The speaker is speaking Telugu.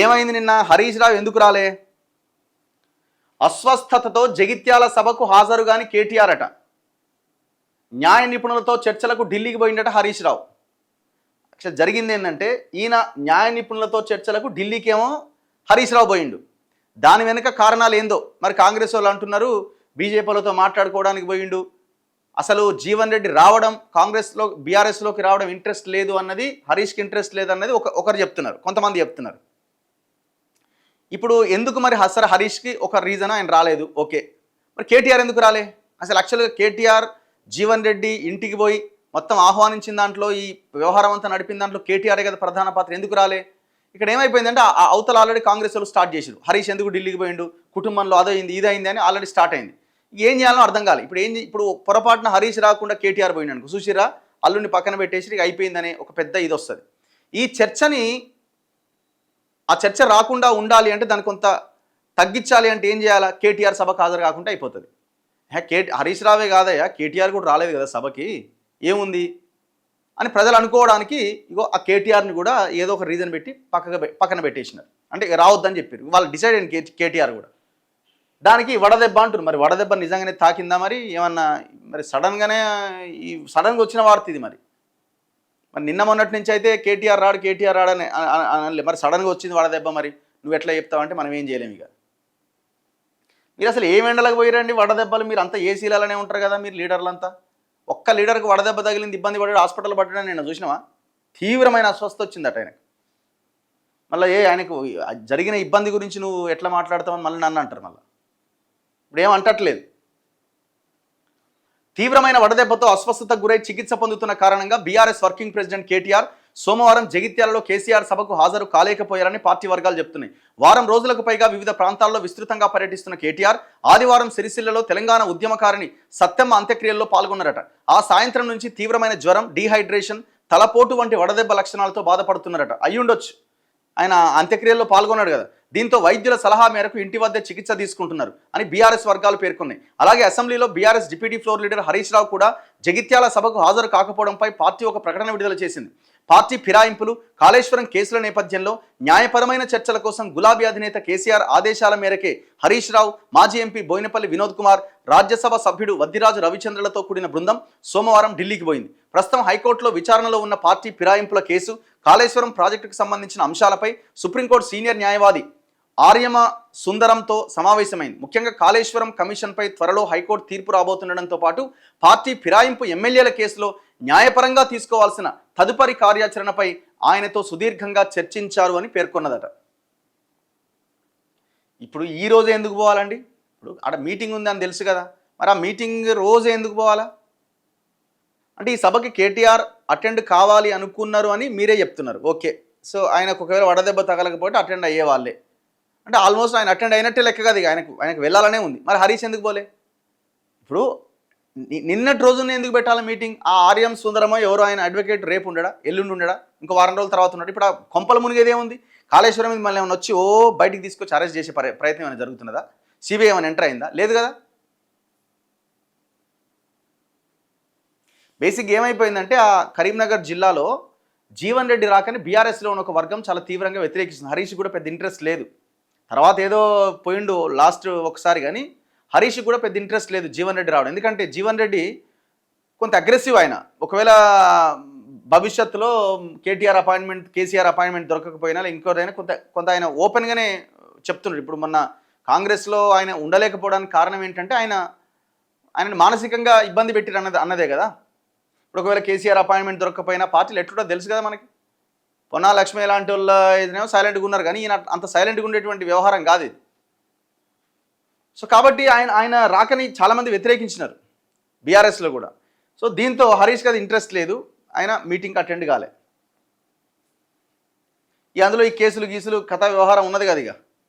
ఏమైంది నిన్న హరీష్ రావు ఎందుకు రాలే? అస్వస్థతతో జగిత్యాల సభకు హాజరు గాని కేటీఆర్ అట. న్యాయ నిపుణులతో చర్చలకు ఢిల్లీకి పోయిందట హరీష్ రావు. జరిగింది ఏంటంటే ఈయన న్యాయ నిపుణులతో చర్చలకు ఢిల్లీకి ఏమో హరీష్ రావు పోయిండు. దాని వెనుక కారణాలు ఏందో మరి కాంగ్రెస్ వాళ్ళు అంటున్నారు బీజేపీలతో మాట్లాడుకోవడానికి పోయిండు. అసలు జీవన్ రెడ్డి రావడం కాంగ్రెస్లో బీఆర్ఎస్లోకి రావడం ఇంట్రెస్ట్ లేదు అన్నది, హరీష్కి ఇంట్రెస్ట్ లేదు అన్నది ఒకరు చెప్తున్నారు, కొంతమంది చెప్తున్నారు. ఇప్పుడు ఎందుకు మరి హరీష్కి ఒక రీజన్ ఆయన రాలేదు, ఓకే. మరి కేటీఆర్ ఎందుకు రాలే? అసలు యాక్చువల్గా కేటీఆర్ జీవన్ రెడ్డి ఇంటికి పోయి మొత్తం ఆహ్వానించిన దాంట్లో ఈ వ్యవహారం అంతా నడిపిన దాంట్లో కేటీఆరే కదా ప్రధాన పాత్ర. ఎందుకు రాలే? ఇక్కడ ఏమైపోయిందంటే ఆ అవతల ఆల్రెడీ కాంగ్రెస్ వాళ్ళు స్టార్ట్ చేశారు. హరీష్ ఎందుకు ఢిల్లీకి పోయిండు, కుటుంబంలో అదైంది ఇదైంది అని ఆల్రెడీ స్టార్ట్ అయింది. ఏం చేయాలో అర్థం కాలేదు. ఇప్పుడు పొరపాటున హరీష్ రాకుండా కేటీఆర్ పోయిండు అనుకో, చూసిరా అల్లుని పక్కన పెట్టేసి అయిపోయిందనే ఒక పెద్ద ఇది వస్తుంది. ఈ చర్చని ఆ చర్చ రాకుండా ఉండాలి అంటే దాన్ని కొంత తగ్గించాలి అంటే ఏం చేయాలా? కేటీఆర్ సభకు హాజరు కాకుండా అయిపోతుంది. హరీష్ రావే కాదయ్యా, కేటీఆర్ కూడా రాలేదు కదా సభకి, ఏముంది అని ప్రజలు అనుకోవడానికి ఇగో ఆ కేటీఆర్ని కూడా ఏదో ఒక రీజన్ పెట్టి పక్కన పెట్టేసినారు. అంటే రావద్దని చెప్పారు. వాళ్ళు డిసైడ్ అయింది కేటీఆర్ కూడా. దానికి వడదెబ్బ అంటున్నారు. మరి వడదెబ్బ నిజంగానే తాకిందా? మరి ఏమన్నా మరి సడన్గా వచ్చిన వార్త ఇది. మరి నిన్న మొన్నటి నుంచి అయితే కేటీఆర్ రాడని అనలే, మరి సడన్గా వచ్చింది వడదెబ్బ. మరి నువ్వు ఎట్లా చెప్తావంటే మనం ఏం చేయలేము. ఇక మీరు అసలు ఏం ఎండలకు పోయిరండి వడదెబ్బలు? మీరు అంతా ఏసీలనే ఉంటారు కదా మీరు లీడర్లంతా. ఒక్క లీడర్కి వడదెబ్బ తగిలింది, ఇబ్బంది పడ్డాడు, హాస్పిటల్ పడ్డాడు. నేను చూసినావా? తీవ్రమైన అస్వస్థ వచ్చిందట ఆయనకు. మళ్ళీ ఆయనకు జరిగిన ఇబ్బంది గురించి నువ్వు ఎట్లా మాట్లాడతావని మళ్ళీ నన్ను అంటారు. మళ్ళీ ఇప్పుడు ఏమంటట్లేదు. తీవ్రమైన వడదెబ్బతో అస్వస్థతకు గురై చికిత్స పొందుతున్న కారణంగా బీఆర్ఎస్ వర్కింగ్ ప్రెసిడెంట్ కేటీఆర్ సోమవారం జగిత్యాలలో కేసీఆర్ సభకు హాజరు కాలేకపోయారని పార్టీ వర్గాలు చెప్తున్నాయి. వారం రోజులకు పైగా వివిధ ప్రాంతాల్లో విస్తృతంగా పర్యటిస్తున్న కేటీఆర్ ఆదివారం సిరిసిల్లలో తెలంగాణ ఉద్యమకారిణి సత్తెమ్మ అంత్యక్రియల్లో పాల్గొన్నారట. ఆ సాయంత్రం నుంచి తీవ్రమైన జ్వరం, డీహైడ్రేషన్, తలపోటు వంటి వడదెబ్బ లక్షణాలతో బాధపడుతున్నారట. అయ్యుండొచ్చు, ఆయన అంత్యక్రియల్లో పాల్గొన్నాడు కదా. దీంతో వైద్యుల సలహా మేరకు ఇంటి వద్ద చికిత్స తీసుకుంటున్నారు అని బీఆర్ఎస్ వర్గాలు పేర్కొన్నాయి. అలాగే అసెంబ్లీలో BRS deputy floor leader Harish Rao కూడా జగిత్యాల సభకు హాజరు కాకపోవడంపై పార్టీ ఒక ప్రకటన విడుదల చేసింది. పార్టీ ఫిరాయింపులు, కాళేశ్వరం కేసుల నేపథ్యంలో న్యాయపరమైన చర్చల కోసం గులాబీ అధినేత కేసీఆర్ ఆదేశాల మేరకే హరీష్ రావు, మాజీ ఎంపీ బోయినపల్లి వినోద్ కుమార్, రాజ్యసభ సభ్యుడు వద్దిరాజు రవిచంద్రలతో కూడిన బృందం సోమవారం ఢిల్లీకి పోయింది. ప్రస్తుతం హైకోర్టులో విచారణలో ఉన్న పార్టీ ఫిరాయింపుల కేసు, కాళేశ్వరం ప్రాజెక్టుకు సంబంధించిన అంశాలపై సుప్రీంకోర్టు సీనియర్ న్యాయవాది ఆర్యమ సుందరంతో సమావేశమైంది. ముఖ్యంగా కాళేశ్వరం కమిషన్పై త్వరలో హైకోర్టు తీర్పు రాబోతుండడంతో పాటు పార్టీ ఫిరాయింపు ఎమ్మెల్యేల కేసులో న్యాయపరంగా తీసుకోవాల్సిన తదుపరి కార్యాచరణపై ఆయనతో సుదీర్ఘంగా చర్చించారు అని పేర్కొన్నదట. ఇప్పుడు ఈ రోజే ఎందుకు పోవాలండి? ఇప్పుడు అక్కడ మీటింగ్ ఉంది అని తెలుసు కదా, మరి ఆ మీటింగ్ రోజే ఎందుకు పోవాలా? అంటే ఈ సభకి కేటీఆర్ అటెండ్ కావాలి అనుకున్నారు అని మీరే చెప్తున్నారు, ఓకే. సో ఆయనకు ఒకవేళ వడదెబ్బ తగలకపోతే అటెండ్ అయ్యే వాళ్ళే, అంటే ఆల్మోస్ట్ ఆయన అటెండ్ అయినట్టే లెక్క కదా. ఇక ఆయనకు వెళ్ళాలనే ఉంది. మరి హరీష్ ఎందుకు పోలే? ఇప్పుడు నిన్నటి రోజున ఎందుకు పెట్టాలి మీటింగ్? ఆ ఆర్యం సుందరమో ఎవరో ఆయన అడ్వకేట్ రేపు ఉండడా, ఎల్లుండి ఉండడా, ఇంకో వారం రోజుల తర్వాత ఉన్నాడు. ఇప్పుడు ఆ కొంపల మునిగేదే ఉంది. కాళేశ్వరం మీద మళ్ళీ ఏమైనా వచ్చి బయటికి తీసుకొచ్చి అరెస్ట్ చేసే ప్రయత్నం ఏమైనా జరుగుతున్నదా? సిబిఐ ఏమైనా ఎంటర్ అయిందా? లేదు కదా. బేసిక్ ఏమైపోయిందంటే ఆ కరీంనగర్ జిల్లాలో జీవన్ రెడ్డి రాకని బీఆర్ఎస్లో ఉన్న ఒక వర్గం చాలా తీవ్రంగా వ్యతిరేకిస్తుంది. హరీష్ కూడా పెద్ద ఇంట్రెస్ట్ లేదు. తర్వాత ఏదో పోయిండు లాస్ట్ ఒకసారి, కానీ హరీష్ కూడా పెద్ద ఇంట్రెస్ట్ లేదు జీవన్ రెడ్డి రావడం. ఎందుకంటే జీవన్ రెడ్డి కొంత అగ్రెసివ్. ఆయన ఒకవేళ భవిష్యత్తులో కేసీఆర్ అపాయింట్మెంట్ దొరకకపోయినా ఇంకోదైనా కొంత ఆయన ఓపెన్గానే చెప్తున్నాడు. ఇప్పుడు మొన్న కాంగ్రెస్లో ఆయన ఉండలేకపోవడానికి కారణం ఏంటంటే ఆయనను మానసికంగా ఇబ్బంది పెట్టిరు అన్నదే కదా. ఇప్పుడు ఒకవేళ కేసీఆర్ అపాయింట్మెంట్ దొరకకపోయినా పార్టీలు ఎట్లుంటో తెలుసు కదా మనకి. పొన్నా లక్ష్మి లాంటి వాళ్ళు ఏదైనా సైలెంట్గా ఉన్నారు, కానీ ఈయన అంత సైలెంట్గా ఉండేటువంటి వ్యవహారం కాదు ఇది. సో కాబట్టి ఆయన రాకని చాలామంది వ్యతిరేకించినారు బీఆర్ఎస్లో కూడా. సో దీంతో హరీష్కి అది ఇంట్రెస్ట్ లేదు, ఆయన మీటింగ్కి అటెండ్ కాలే. అందులో ఈ కేసులు గీసులు కథ వ్యవహారం ఉన్నది కదా. ఇక